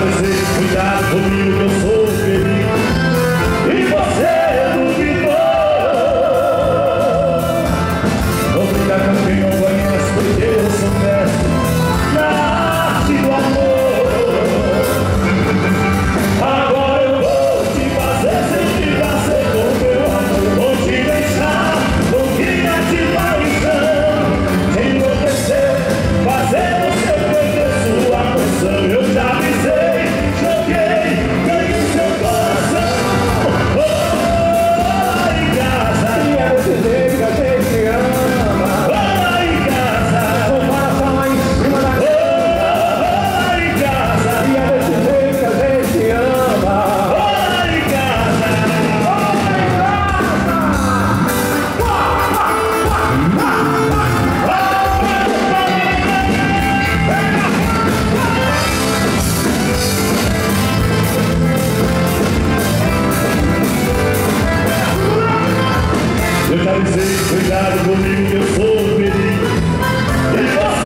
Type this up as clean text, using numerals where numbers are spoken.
avisei, cuidado comigo que eu sou o perigo. E você duvidou. Vou brigar com quem não conhece, porque eu sou mestre na arte do amor. Agora eu vou te fazer sentir prazer com o meu amor. Vou te deixar com guia de paixão, te enlouquecer, fazer você perder sua noção. Eu já avisei, joguei, ganhei seu coração. Oh, lá em casa, E é desse jeito que a gente se ama. oh, lá em casa, O coração lá em cima da cama. oh, lá em casa, E é desse jeito que a gente se ama. oh, lá em casa. Eu já avisei, cuidado comigo.